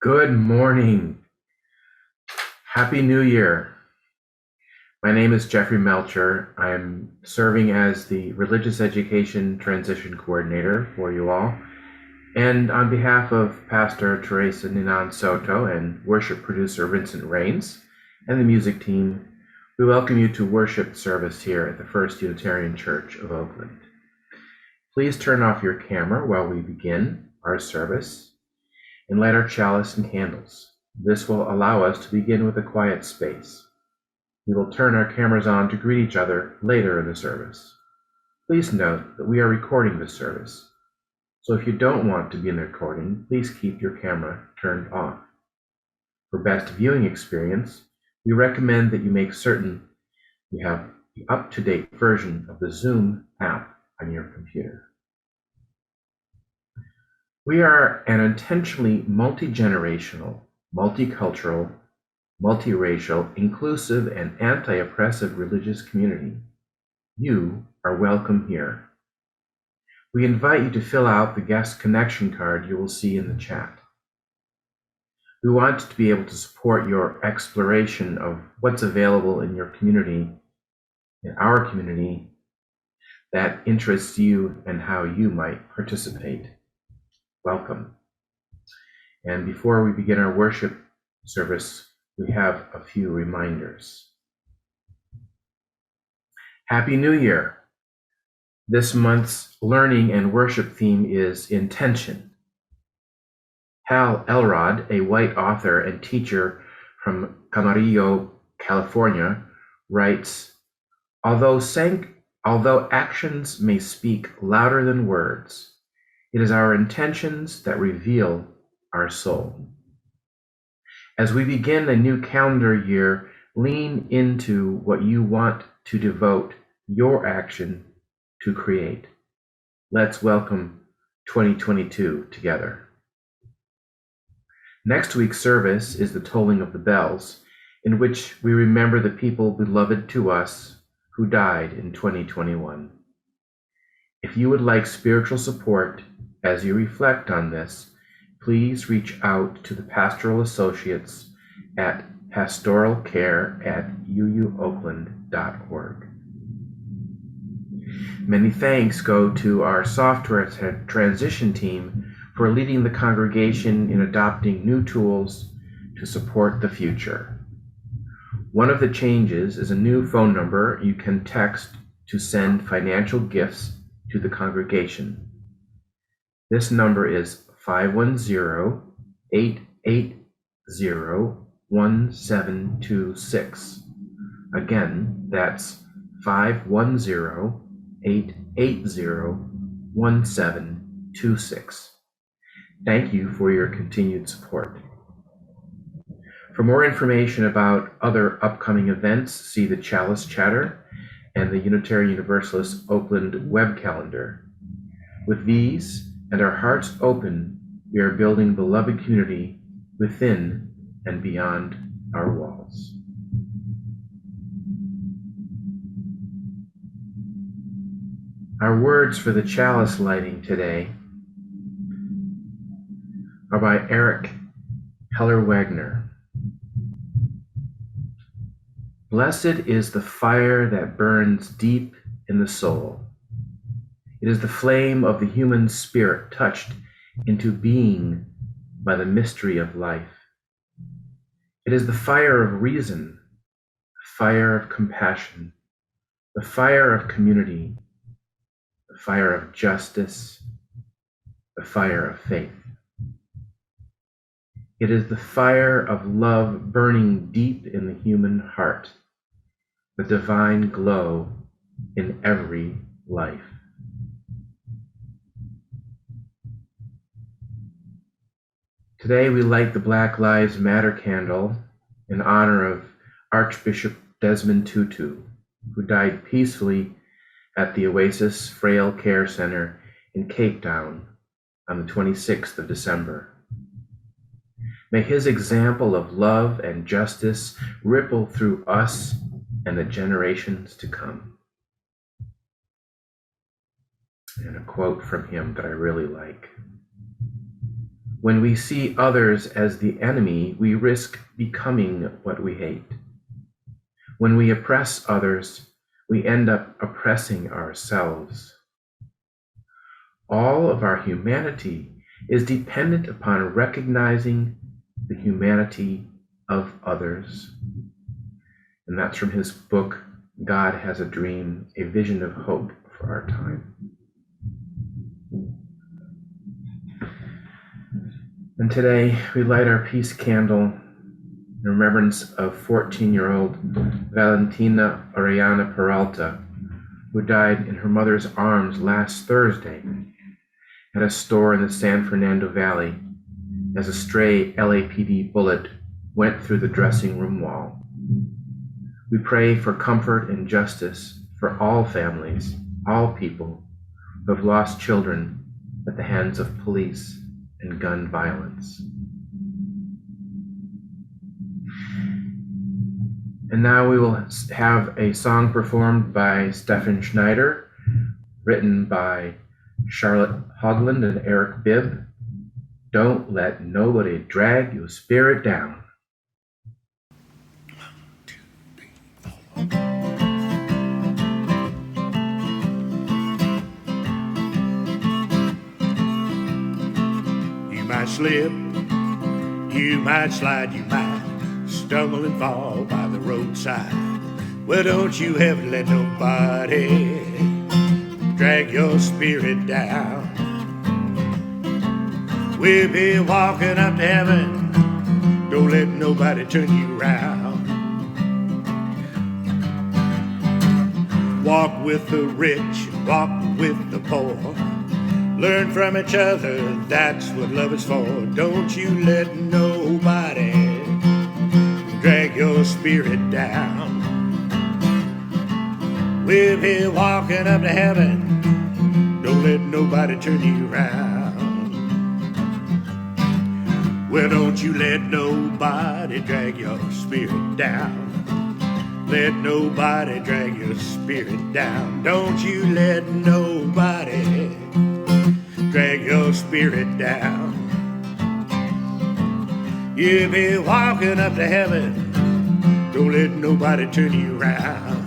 Good morning. Happy New Year. My name is Jeffrey Melcher. I'm serving as the Religious Education Transition Coordinator for you all. And on behalf of Pastor Teresa Ninan Soto and worship producer Vincent Rains and the music team, we welcome you to worship service here at the First Unitarian Church of Oakland. Please turn off your camera while we begin our service and light our chalice and candles. This will allow us to begin with a quiet space. We will turn our cameras on to greet each other later in the service. Please note that we are recording this service, so if you don't want to be in the recording, please keep your camera turned off. For best viewing experience, we recommend that you make certain you have the up-to-date version of the Zoom app on your computer. We are an intentionally multi-generational, multicultural, multiracial, inclusive, and anti-oppressive religious community. You are welcome here. We invite you to fill out the guest connection card you will see in the chat. We want to be able to support your exploration of what's available in your community, in our community, that interests you and how you might participate. Welcome. And before we begin our worship service, we have a few reminders. Happy New Year. This month's learning and worship theme is intention. Hal Elrod, a white author and teacher from Camarillo, California, writes, although actions may speak louder than words, it is our intentions that reveal our soul. As we begin a new calendar year, lean into what you want to devote your action to create. Let's welcome 2022 together. Next week's service is the tolling of the bells, in which we remember the people beloved to us who died in 2021. If you would like spiritual support as you reflect on this, please reach out to the pastoral associates at pastoralcare@uuoakland.org. Many thanks go to our software transition team for leading the congregation in adopting new tools to support the future. One of the changes is a new phone number you can text to send financial gifts to the congregation. This number is 510-880-1726. Again, that's 510-880-1726. Thank you for your continued support. For more information about other upcoming events, see the Chalice Chatter and the Unitarian Universalist Oakland web calendar. With these and our hearts open, we are building beloved community within and beyond our walls. Our words for the chalice lighting today are by Eric Heller-Wagner. Blessed is the fire that burns deep in the soul. It is the flame of the human spirit touched into being by the mystery of life. It is the fire of reason, the fire of compassion, the fire of community, the fire of justice, the fire of faith. It is the fire of love burning deep in the human heart, the divine glow in every life. Today we light the Black Lives Matter candle in honor of Archbishop Desmond Tutu, who died peacefully at the Oasis Frail Care Center in Cape Town on the 26th of December. May his example of love and justice ripple through us and the generations to come. And a quote from him that I really like. When we see others as the enemy, we risk becoming what we hate. When we oppress others, we end up oppressing ourselves. All of our humanity is dependent upon recognizing the humanity of others. And that's from his book, God Has a Dream, a Vision of Hope for Our Time. And today we light our peace candle in remembrance of 14-year-old Valentina Oriana Peralta, who died in her mother's arms last Thursday at a store in the San Fernando Valley as a stray LAPD bullet went through the dressing room wall. We pray for comfort and justice for all families, all people who have lost children at the hands of police and gun violence. And now we will have a song performed by Stefan Schneider, written by Charlotte Hogland and Eric Bibb. Don't let nobody drag your spirit down. You might slip, you might slide, you might stumble and fall by the roadside. Well, don't you ever let nobody drag your spirit down. We'll be walking up to heaven, don't let nobody turn you around. Walk with the rich, walk with the poor. Learn from each other, that's what love is for. Don't you let nobody drag your spirit down. We'll be walking up to heaven, don't let nobody turn you around. Well, don't you let nobody drag your spirit down. Let nobody drag your spirit down. Don't you let nobody drag your spirit down. You'll be walking up to heaven, don't let nobody turn you around.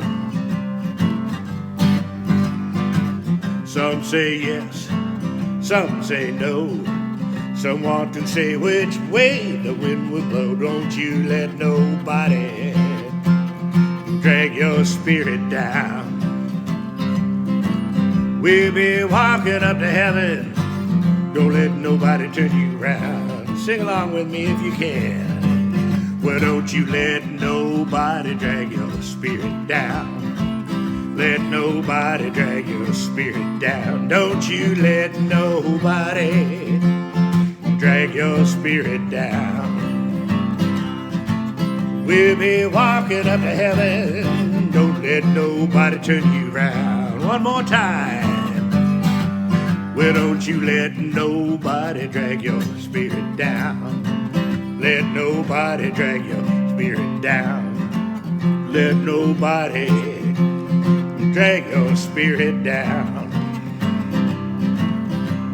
Some say yes, some say no. Some want to say which way the wind will blow. Don't you let nobody drag your spirit down. We'll be walking up to heaven, don't let nobody turn you around. Sing along with me if you can. Well, don't you let nobody drag your spirit down. Let nobody drag your spirit down. Don't you let nobody drag your spirit down. We'll be walking up to heaven, don't let nobody turn you around. One more time. Well, don't you let nobody drag your spirit down. Let nobody drag your spirit down. Let nobody drag your spirit down.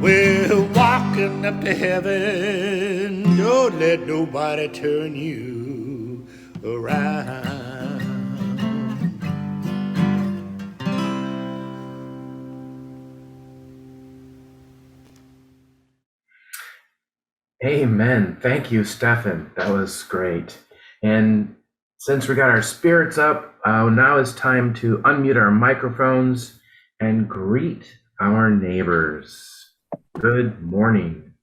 We're walking up to heaven, don't let nobody turn you around. Amen. Thank you, Stefan. That was great. And since we got our spirits up, now it's time to unmute our microphones and greet our neighbors. Good morning.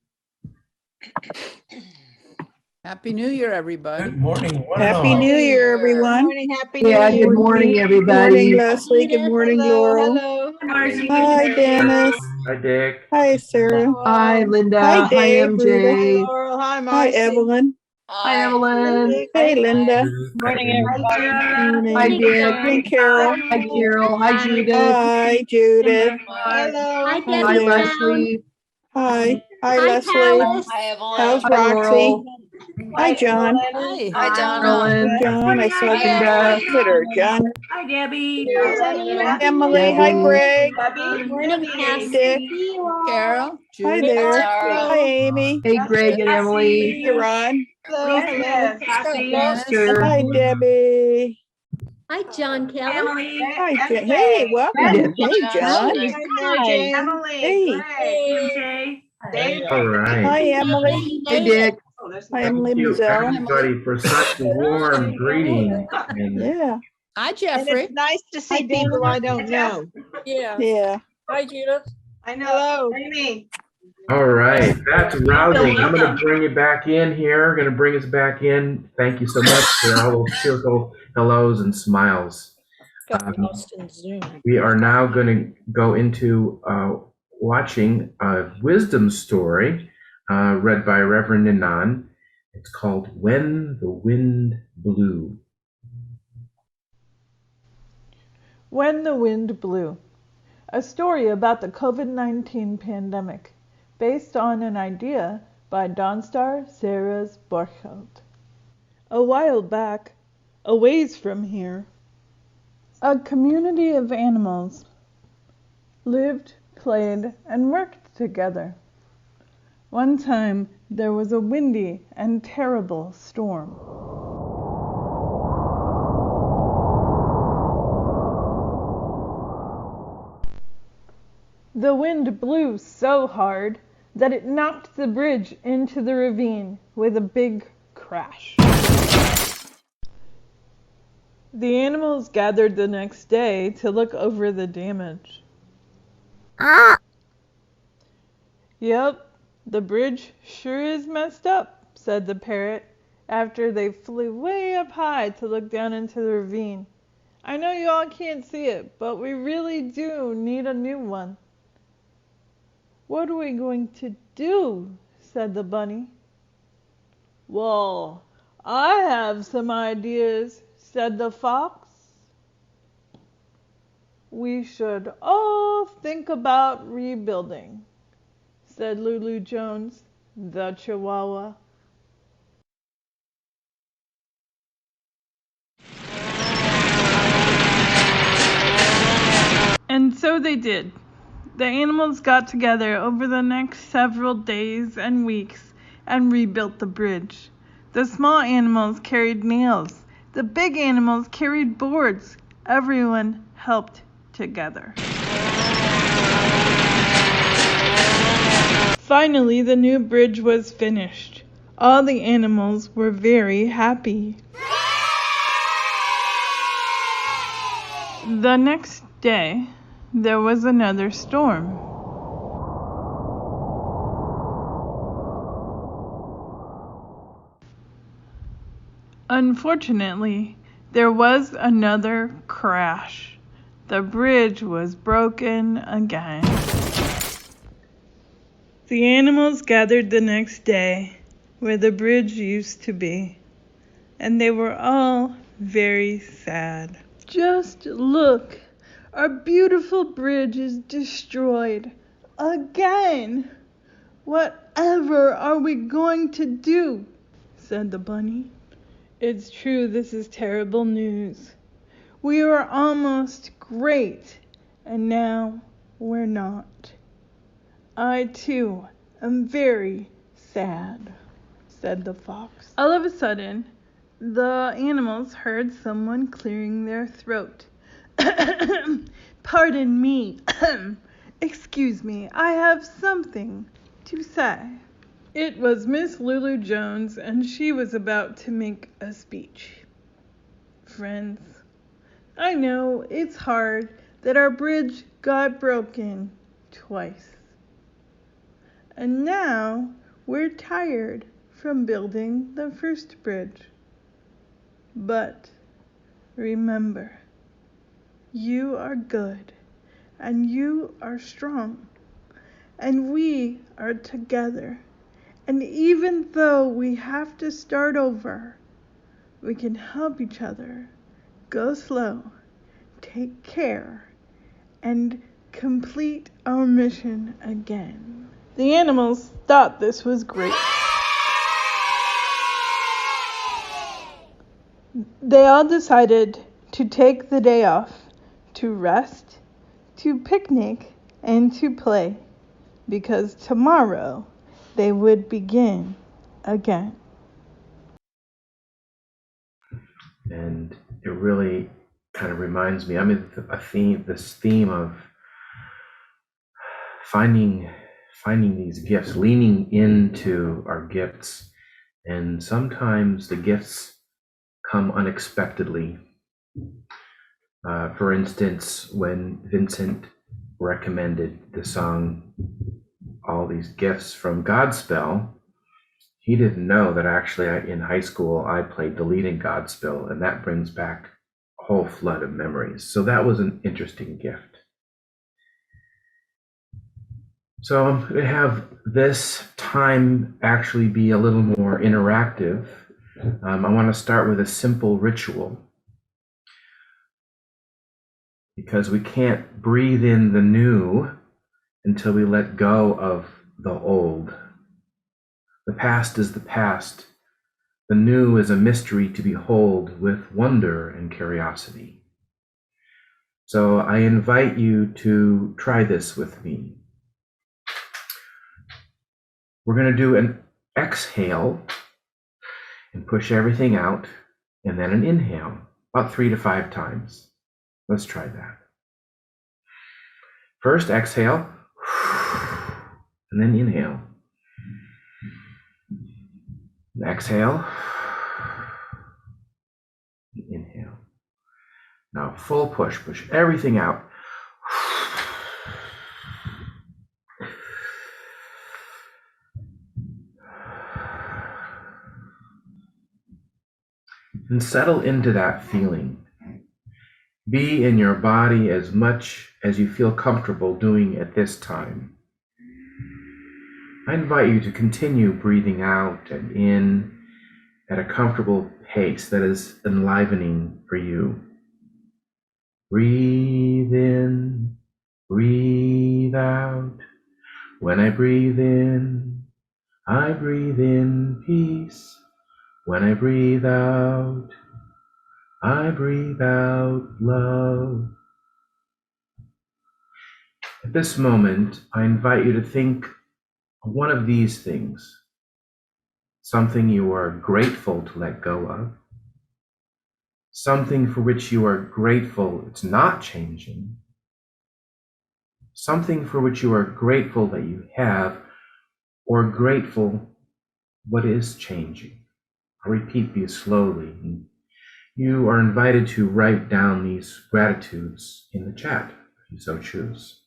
Happy New Year, everybody. Good morning. Happy New Year, everyone. Good morning, happy New Yeah, Year. good morning, everybody. Good morning, Leslie. Good morning, Hello, Laurel. hello. Hi, Dennis. Hi, Dick. Hi, Sarah. Hi, Linda. Hi, Dave. Hi, Rita. MJ. Laurel, hi, Hi, Marcy. Evelyn. Hi, Evelyn. Hey, Linda. Good morning, everybody. Hi, Dick. Hi, Carol. Hi, Carol. Hi, Judith. Hi, Judith. Hello. Hi, Hi, Leslie. Hi. Hi, Leslie. Hi, Evelyn. How's Hi, Roxy? Laurel. Hi, John. Hi. Hi, Donna. Marilyn. John, I saw Linda. your visitor, John. Hi, Debbie. Emily, hi, Greg. Debbie. Dick, Carol, hi Judith. there. Tara. Hi, Amy. Hey, Greg and Emily. Hey, Ron. Hello. Kathy, Dennis. Esther. Hi, Debbie. Hi, John Kelly. Hi, hey, welcome. Hey, John. Hey, All right. hi, Emily. Hey, Dick. Hi, Emily Thank you, Mazzell. everybody, for such warm greetings. And Yeah, Hi, And Jeffrey. it's nice to Hi, see people I don't know. yeah. Hi, Judith. Hello. all right, that's rousing. I'm going to bring you back in here. Going to bring us back in. Thank you so much for all those cheerful hellos and smiles. Got lost in Zoom. We are now going to go into watching a wisdom story read by Reverend Ninan. It's called When the Wind Blew. When the Wind Blew, a story about the COVID-19 pandemic, based on an idea by Dawnstar Sarahs Borchardt. A while back, a ways from here, a community of animals lived, played, and worked together. One time, there was a windy and terrible storm. The wind blew so hard that it knocked the bridge into the ravine with a big crash. The animals gathered the next day to look over the damage. Yep, the bridge sure is messed up, said the parrot, after they flew way up high to look down into the ravine. I know you all can't see it, but we really do need a new one. What are we going to do? Said the bunny. Well, I have some ideas, said the fox. We should all think about rebuilding, said Lulu Jones, the Chihuahua. And so they did. The animals got together over the next several days and weeks and rebuilt the bridge. The small animals carried nails. The big animals carried boards. Everyone helped together. Finally, the new bridge was finished. All the animals were very happy. The next day, there was another storm. Unfortunately, there was another crash. The bridge was broken again. The animals gathered the next day where the bridge used to be, and they were all very sad. Just look, our beautiful bridge is destroyed again. Whatever are we going to do? Said the bunny. It's true, this is terrible news. We were almost great, and now we're not. I, too, am very sad, said the fox. All of a sudden, the animals heard someone clearing their throat. Pardon me. Excuse me, I have something to say. It was Miss Lulu Jones, and she was about to make a speech. Friends, I know it's hard that our bridge got broken twice. And now we're tired from building the first bridge. But remember, you are good, and you are strong, and we are together. And even though we have to start over, we can help each other go slow, take care, and complete our mission again. The animals thought this was great. They all decided to take the day off to rest, to picnic, and to play, because tomorrow they would begin again. And it really kind of reminds me, I mean, this theme of finding these gifts, leaning into our gifts. And sometimes the gifts come unexpectedly. For instance, when Vincent recommended the song All These Gifts from Godspell, he didn't know that actually in high school I played the lead in Godspell, and that brings back a whole flood of memories. So that was an interesting gift. So I'm going to have this time actually be a little more interactive. I want to start with a simple ritual, because we can't breathe in the new until we let go of the old. The past is the past. The new is a mystery to behold with wonder and curiosity. So I invite you to try this with me. We're going to do an exhale and push everything out, and then an inhale, about 3 to 5 times. Let's try that. First, exhale, and then inhale. Exhale, inhale. Now full push everything out. And settle into that feeling. Be in your body as much as you feel comfortable doing at this time. I invite you to continue breathing out and in at a comfortable pace that is enlivening for you. Breathe in, breathe out. When I breathe in peace. When I breathe out love. At this moment, I invite you to think of one of these things, something you are grateful to let go of, something for which you are grateful it's not changing, something for which you are grateful that you have, or grateful what is changing. I'll repeat these slowly. You are invited to write down these gratitudes in the chat, if you so choose.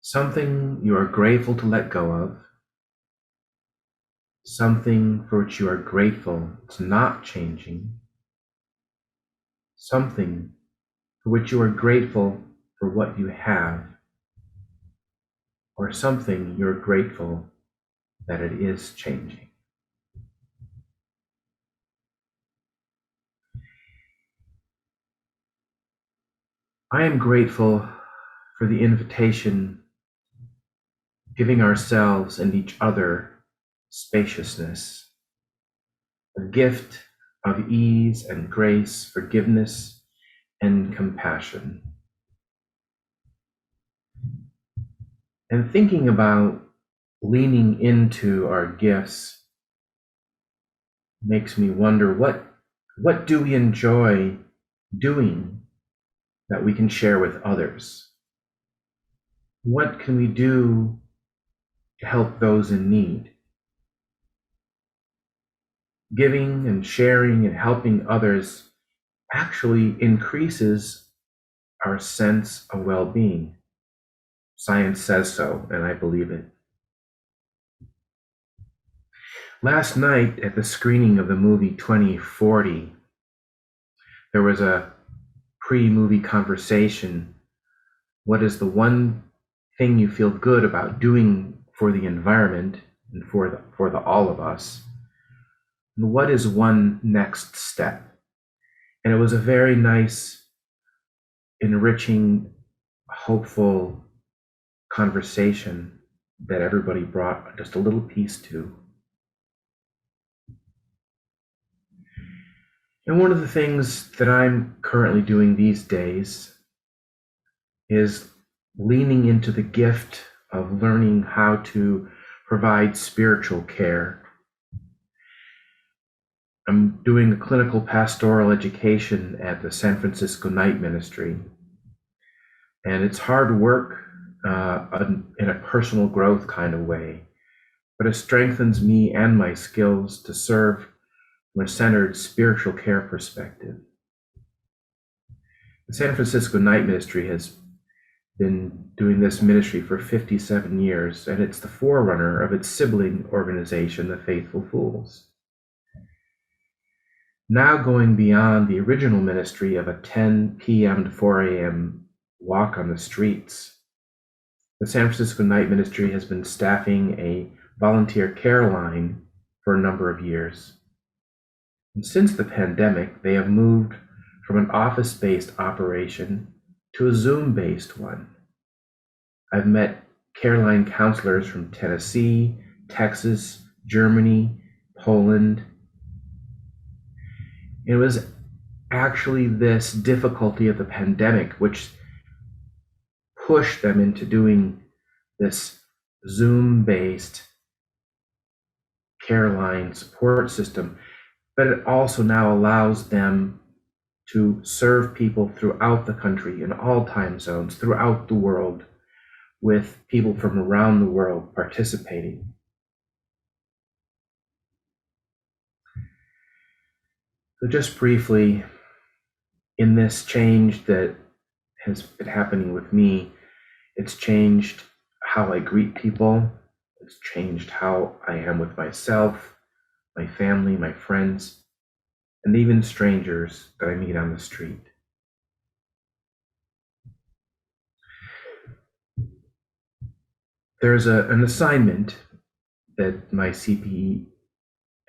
Something you are grateful to let go of, something for which you are grateful it's not changing, something for which you are grateful for what you have, or something you're grateful that it is changing. I am grateful for the invitation, giving ourselves and each other spaciousness, a gift of ease and grace, forgiveness and compassion. And thinking about leaning into our gifts makes me wonder, what do we enjoy doing that we can share with others? What can we do to help those in need? Giving and sharing and helping others actually increases our sense of well-being. Science says so, and I believe it. Last night at the screening of the movie 2040, there was a pre-movie conversation. What is the one thing you feel good about doing for the environment and for the all of us? And what is one next step? And it was a very nice, enriching, hopeful conversation that everybody brought just a little piece to. And one of the things that I'm currently doing these days is leaning into the gift of learning how to provide spiritual care. I'm doing a clinical pastoral education at the San Francisco Night Ministry. And it's hard work in a personal growth kind of way, but it strengthens me and my skills to serve from a centered spiritual care perspective. The San Francisco Night Ministry has been doing this ministry for 57 years, and it's the forerunner of its sibling organization, the Faithful Fools. Now going beyond the original ministry of a 10 p.m. to 4 a.m. walk on the streets, the San Francisco Night Ministry has been staffing a volunteer care line for a number of years. And since the pandemic, they have moved from an office-based operation to a Zoom-based one. I've met care line counselors from Tennessee, Texas, Germany, Poland. It was actually this difficulty of the pandemic which pushed them into doing this Zoom-based care line support system, but it also now allows them to serve people throughout the country in all time zones, throughout the world, with people from around the world participating. So just briefly, in this change that has been happening with me, it's changed how I greet people. It's changed how I am with myself, my family, my friends, and even strangers that I meet on the street. There's an assignment that my CPE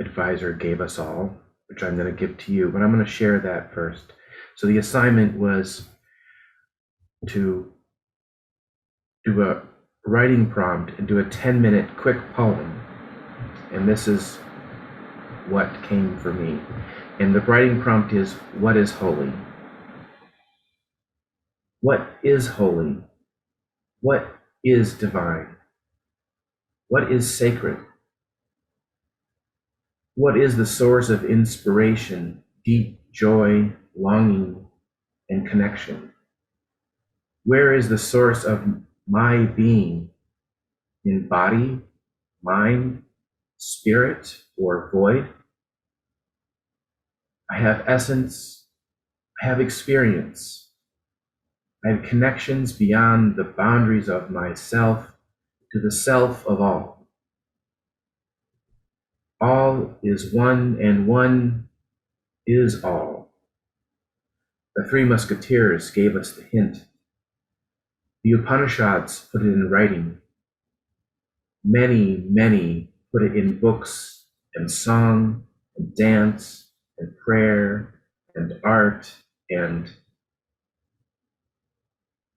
advisor gave us all, which I'm going to give to you, but I'm going to share that first. So the assignment was to do a writing prompt and do a 10-minute quick poem. And this is what came for me. And the writing prompt is, what is holy? What is holy? What is divine? What is sacred? What is the source of inspiration, deep joy, longing, and connection? Where is the source of my being in body, mind, spirit, or void? I have essence, I have experience, I have connections beyond the boundaries of myself to the self of all. All is one and one is all. The Three Musketeers gave us the hint. The Upanishads put it in writing. Many, many put it in books and song and dance and prayer and art and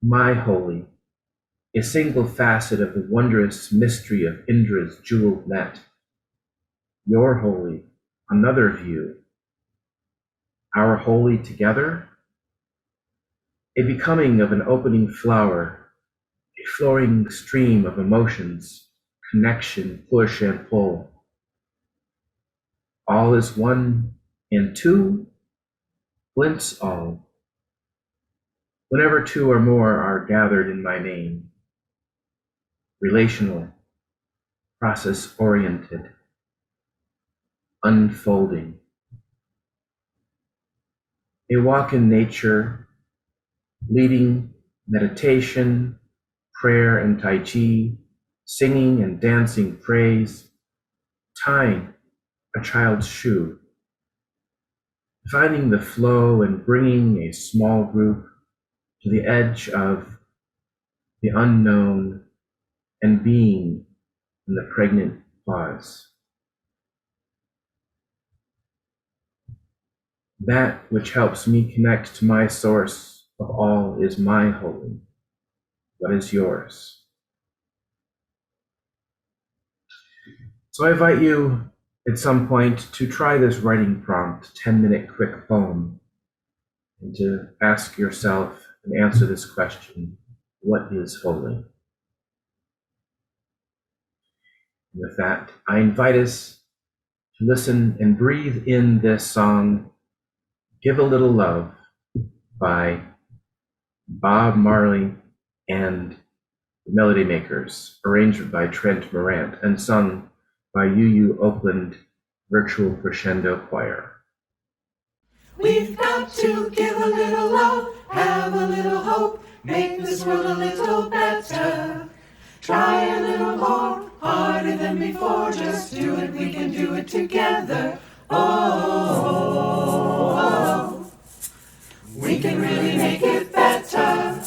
my holy, a single facet of the wondrous mystery of Indra's jeweled net. Your holy, another view. Our holy together, a becoming of an opening flower, a flowing stream of emotions, connection, push and pull. All is one and two, glimpse all. Whenever two or more are gathered in my name, relational, process-oriented, unfolding. A walk in nature, leading meditation, prayer and Tai Chi, singing and dancing praise, tying a child's shoe, finding the flow and bringing a small group to the edge of the unknown and being in the pregnant pause. That which helps me connect to my source of all is my holy. What is yours? So I invite you at some point to try this writing prompt, 10-minute quick poem, and to ask yourself and answer this question, what is holy? And with that, I invite us to listen and breathe in this song, Give a Little Love, by Bob Marley and the Melody Makers, arranged by Trent Morant and sung by UU Oakland Virtual Crescendo Choir. We've got to give a little love, have a little hope, make this world a little better. Try a little more, harder than before, just do it, we can do it together. Oh, we can really make it better.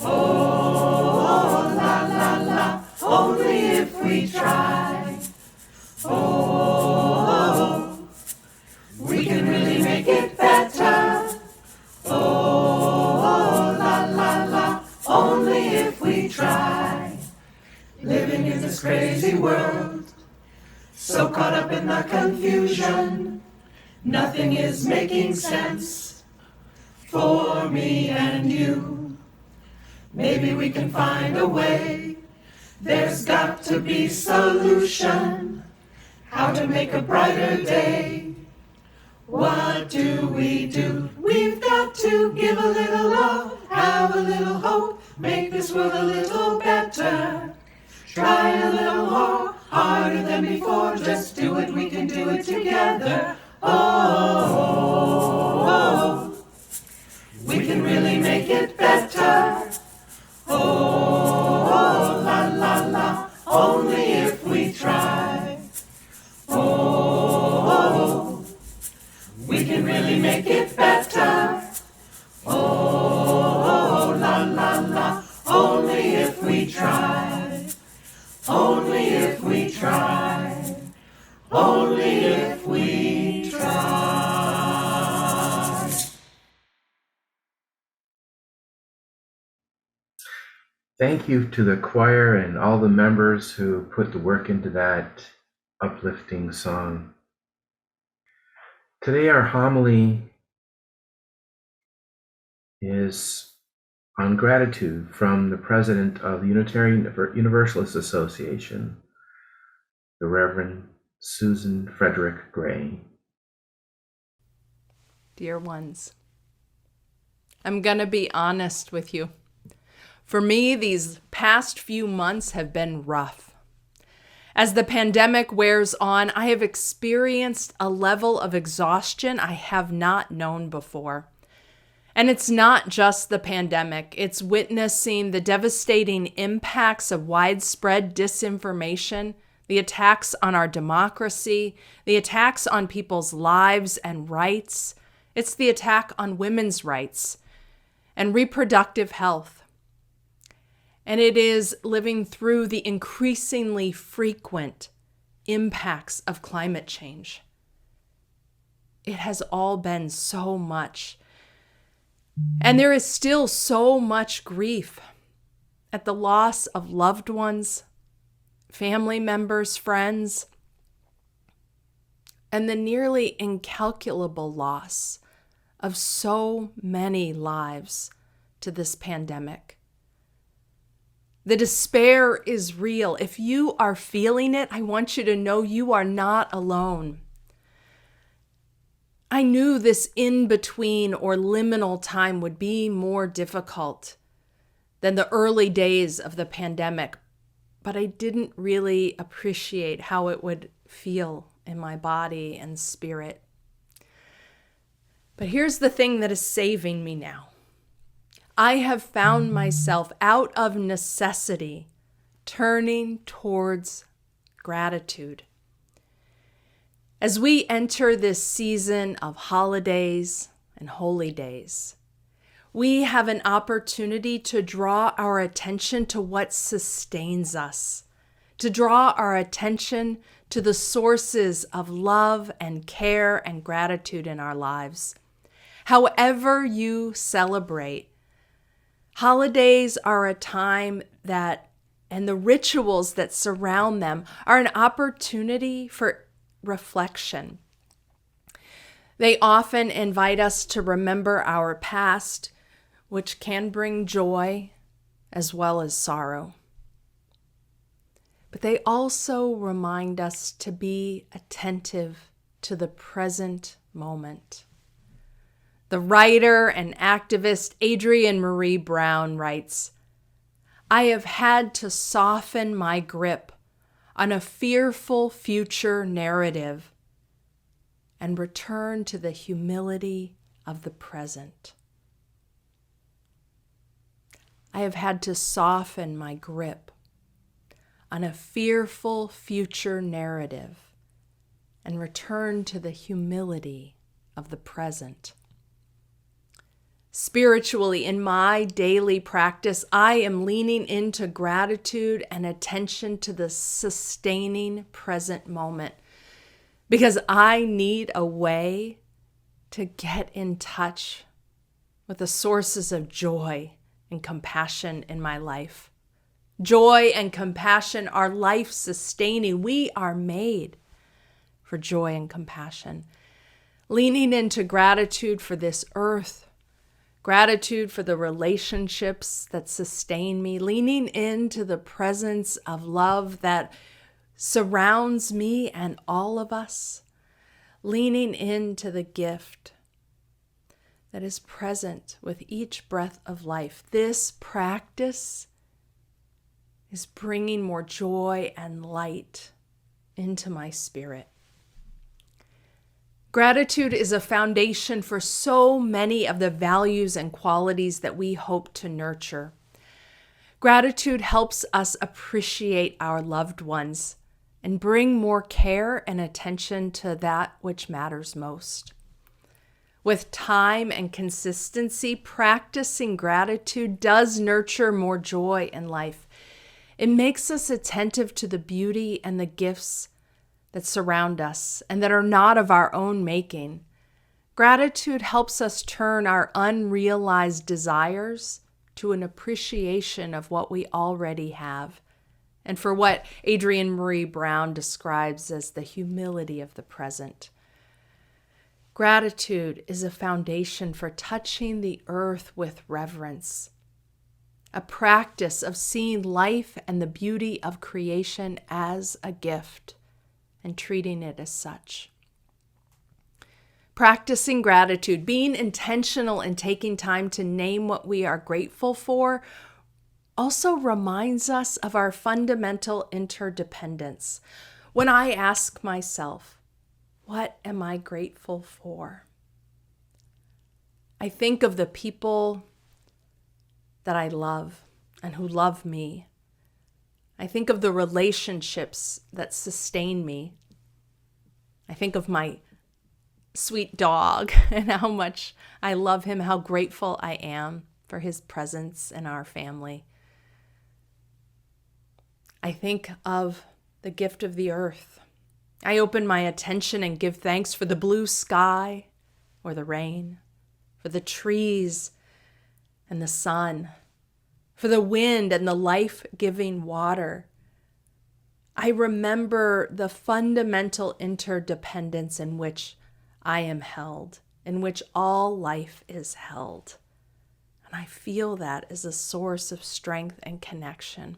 Oh, la, la, la, only if we try. Oh, we can really make it better. Oh, la, la, la, only if we try. Living in this crazy world, so caught up in the confusion, nothing is making sense for me and you. Maybe we can find a way, there's got to be solution, how to make a brighter day. What do? We've got to give a little love, have a little hope, make this world a little better. Try a little more, harder than before, just do it, we can do it together. Oh, we can really make it better. Oh, la, la, la, only if we try. Oh, we can really make it better. Oh, la, la, la, only if we try. Only if we try. Only if we try. Thank you to the choir and all the members who put the work into that uplifting song. Today our homily is on gratitude from the president of the Unitarian Universalist Association, the Reverend Susan Frederick-Gray. Dear ones, I'm going to be honest with you. For me, these past few months have been rough. As the pandemic wears on, I have experienced a level of exhaustion I have not known before. And it's not just the pandemic. It's witnessing the devastating impacts of widespread disinformation, the attacks on our democracy, the attacks on people's lives and rights. It's the attack on women's rights and reproductive health. And it is living through the increasingly frequent impacts of climate change. It has all been so much. And there is still so much grief at the loss of loved ones, family members, friends, and the nearly incalculable loss of so many lives to this pandemic. The despair is real. If you are feeling it, I want you to know you are not alone. I knew this in-between or liminal time would be more difficult than the early days of the pandemic, but I didn't really appreciate how it would feel in my body and spirit. But here's the thing that is saving me now. I have found myself out of necessity turning towards gratitude. As we enter this season of holidays and holy days, we have an opportunity to draw our attention to what sustains us, to draw our attention to the sources of love and care and gratitude in our lives. However you celebrate, holidays are a time that, and the rituals that surround them, are an opportunity for reflection. They often invite us to remember our past, which can bring joy as well as sorrow. But they also remind us to be attentive to the present moment. The writer and activist Adrienne Maree Brown writes, "I have had to soften my grip on a fearful future narrative and return to the humility of the present." I have had to soften my grip on a fearful future narrative and return to the humility of the present. Spiritually, in my daily practice, I am leaning into gratitude and attention to the sustaining present moment because I need a way to get in touch with the sources of joy and compassion in my life. Joy and compassion are life-sustaining. We are made for joy and compassion. Leaning into gratitude for this earth, gratitude for the relationships that sustain me, leaning into the presence of love that surrounds me and all of us, leaning into the gift that is present with each breath of life. This practice is bringing more joy and light into my spirit. Gratitude is a foundation for so many of the values and qualities that we hope to nurture. Gratitude helps us appreciate our loved ones and bring more care and attention to that which matters most. With time and consistency, practicing gratitude does nurture more joy in life. It makes us attentive to the beauty and the gifts that surround us and that are not of our own making. Gratitude helps us turn our unrealized desires to an appreciation of what we already have, and for what Adrienne Maree Brown describes as the humility of the present. Gratitude is a foundation for touching the earth with reverence, a practice of seeing life and the beauty of creation as a gift and treating it as such. Practicing gratitude, being intentional in taking time to name what we are grateful for, also reminds us of our fundamental interdependence. When I ask myself, what am I grateful for? I think of the people that I love and who love me. I think of the relationships that sustain me. I think of my sweet dog and how much I love him, how grateful I am for his presence in our family. I think of the gift of the earth. I open my attention and give thanks for the blue sky or the rain, for the trees and the sun, for the wind and the life-giving water. I remember the fundamental interdependence in which I am held, in which all life is held. And I feel that as a source of strength and connection.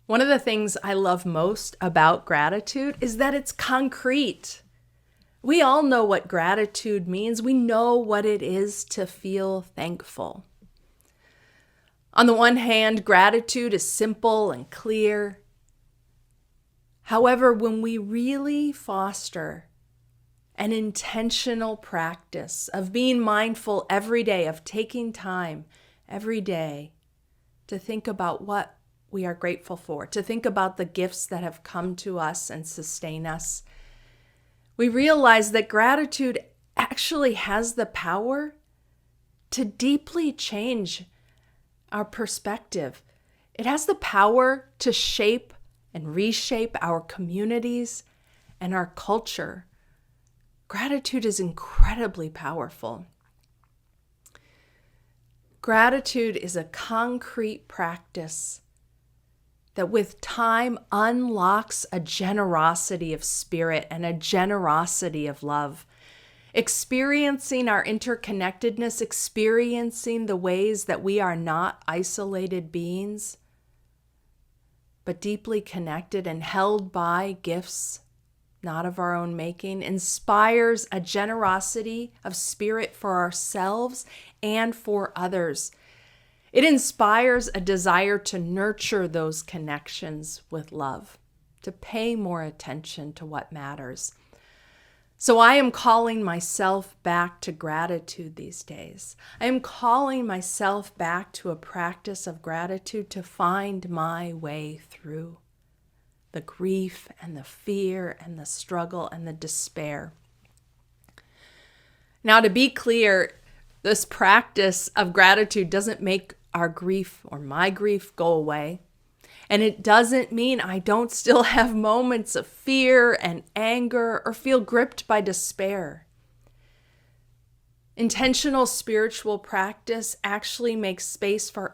One of the things I love most about gratitude is that it's concrete. We all know what gratitude means. We know what it is to feel thankful. On the one hand, gratitude is simple and clear. However, when we really foster an intentional practice of being mindful every day, of taking time every day to think about what we are grateful for, to think about the gifts that have come to us and sustain us, we realize that gratitude actually has the power to deeply change our perspective. It has the power to shape and reshape our communities and our culture. Gratitude is incredibly powerful. Gratitude is a concrete practice that with time unlocks a generosity of spirit and a generosity of love. Experiencing our interconnectedness, experiencing the ways that we are not isolated beings, but deeply connected and held by gifts not of our own making, inspires a generosity of spirit for ourselves and for others. It inspires a desire to nurture those connections with love, to pay more attention to what matters. So I am calling myself back to gratitude these days. I am calling myself back to a practice of gratitude to find my way through the grief and the fear and the struggle and the despair. Now, to be clear, this practice of gratitude doesn't make our grief or my grief go away. And it doesn't mean I don't still have moments of fear and anger or feel gripped by despair. Intentional spiritual practice actually makes space for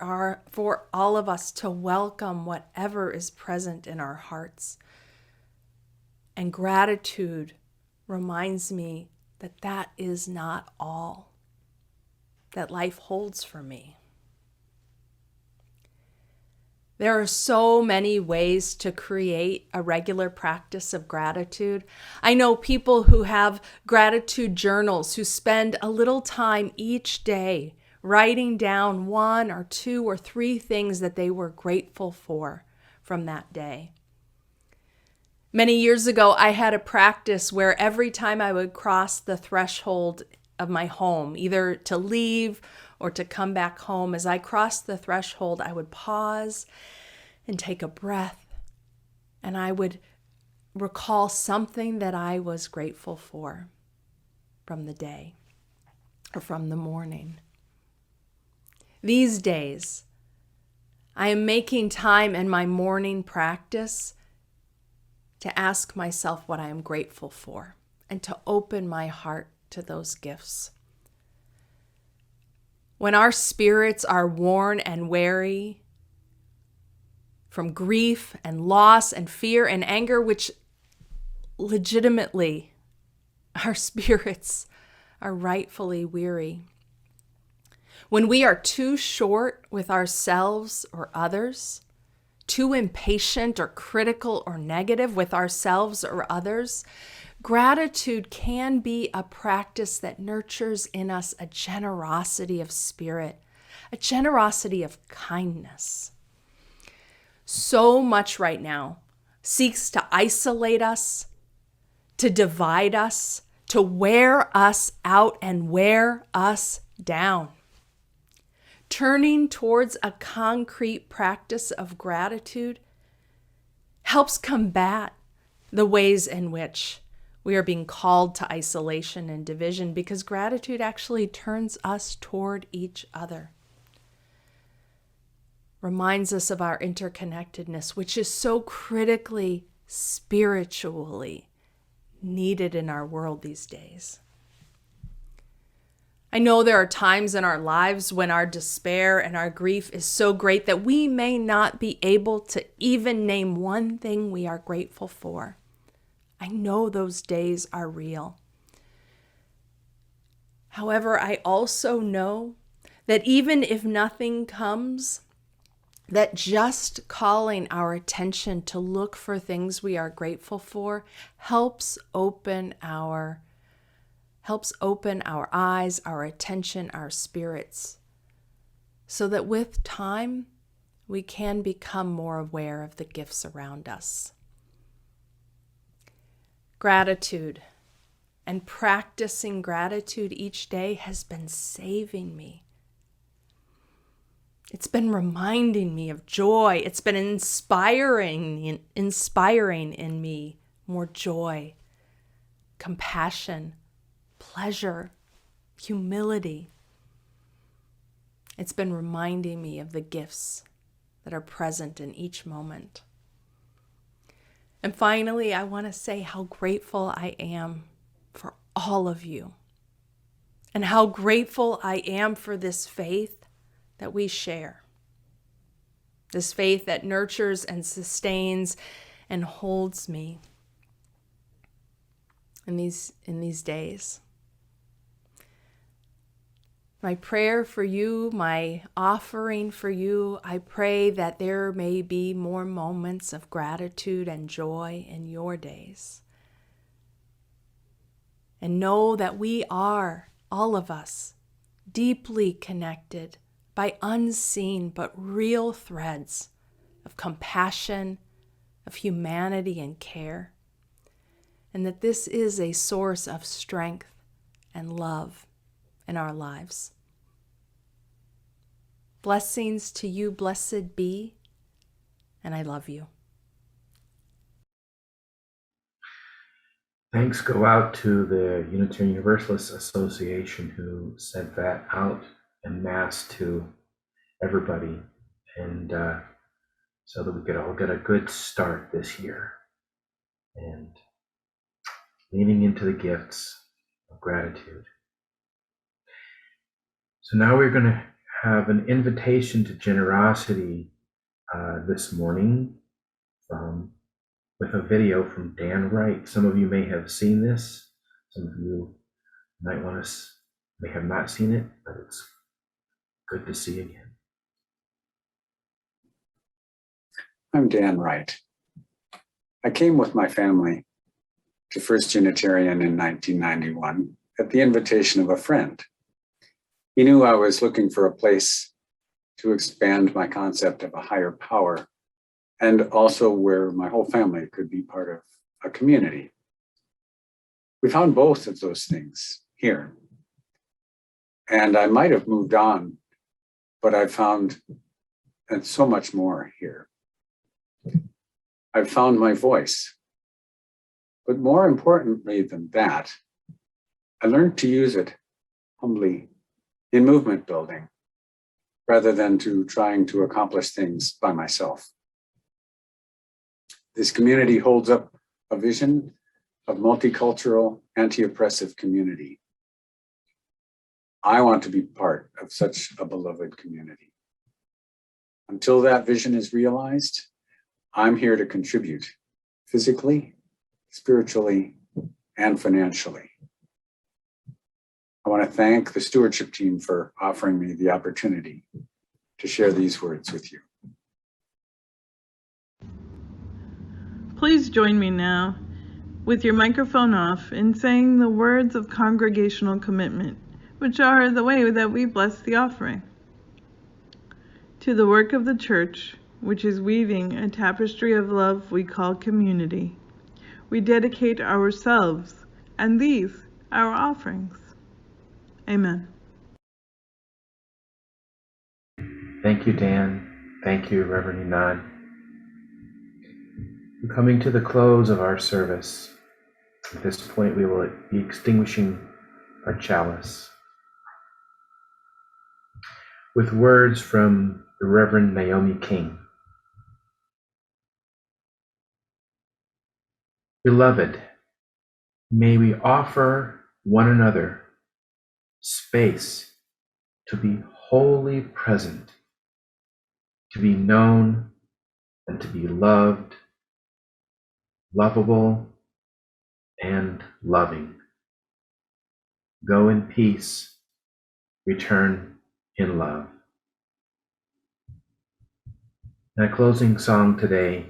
all of us to welcome whatever is present in our hearts. And gratitude reminds me that that is not all that life holds for me. There are so many ways to create a regular practice of gratitude. I know people who have gratitude journals who spend a little time each day writing down 1 or 2 or 3 things that they were grateful for from that day. Many years ago, I had a practice where every time I would cross the threshold of my home, either to leave or to come back home, as I crossed the threshold, I would pause and take a breath, and I would recall something that I was grateful for from the day or from the morning. These days, I am making time in my morning practice to ask myself what I am grateful for and to open my heart to those gifts. When our spirits are worn and weary from grief and loss and fear and anger, which legitimately our spirits are rightfully weary. When we are too short with ourselves or others, too impatient or critical or negative with ourselves or others, gratitude can be a practice that nurtures in us a generosity of spirit, a generosity of kindness. So much right now seeks to isolate us, to divide us, to wear us out and wear us down. Turning towards a concrete practice of gratitude helps combat the ways in which we are being called to isolation and division, because gratitude actually turns us toward each other. Reminds us of our interconnectedness, which is so critically, spiritually needed in our world these days. I know there are times in our lives when our despair and our grief is so great that we may not be able to even name one thing we are grateful for. I know those days are real. However, I also know that even if nothing comes, that just calling our attention to look for things we are grateful for helps open our eyes, our attention, our spirits, so that with time, we can become more aware of the gifts around us. Gratitude and practicing gratitude each day has been saving me. It's been reminding me of joy. It's been inspiring in me more joy, compassion, pleasure, humility. It's been reminding me of the gifts that are present in each moment. And finally, I want to say how grateful I am for all of you, and how grateful I am for this faith that we share. this faith that nurtures and sustains and holds me in these days. My prayer for you, my offering for you, I pray that there may be more moments of gratitude and joy in your days. And know that we are, all of us, deeply connected by unseen but real threads of compassion, of humanity and care, and that this is a source of strength and love in our lives. Blessings to you, blessed be, and I love you. Thanks go out to the Unitarian Universalist Association who sent that out en masse to everybody, and so that we could all get a good start this year and leaning into the gifts of gratitude. So now we're going to have an invitation to generosity this morning with a video from Dan Wright. Some of you may have seen this. Some of you may have not seen it, but it's good to see again. I'm Dan Wright. I came with my family to First Unitarian in 1991 at the invitation of a friend. He knew I was looking for a place to expand my concept of a higher power, and also where my whole family could be part of a community. We found both of those things here. And I might have moved on, but I found so much more here. I've found my voice. But more importantly than that, I learned to use it humbly in movement building, rather than to trying to accomplish things by myself. This community holds up a vision of multicultural, anti-oppressive community. I want to be part of such a beloved community. Until that vision is realized, I'm here to contribute physically, spiritually, and financially. I want to thank the stewardship team for offering me the opportunity to share these words with you. Please join me now, with your microphone off, in saying the words of congregational commitment, which are the way that we bless the offering. To the work of the church, which is weaving a tapestry of love we call community, we dedicate ourselves and these, our offerings. Amen. Thank you, Dan. Thank you, Reverend Inan. We're coming to the close of our service. At this point, we will be extinguishing our chalice with words from the Reverend Naomi King. Beloved, may we offer one another space to be wholly present, to be known and to be loved, lovable and loving. Go in peace, return in love. And a closing song today,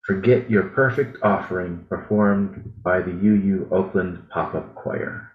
Forget Your Perfect Offering, performed by the UU Oakland Pop-Up Choir.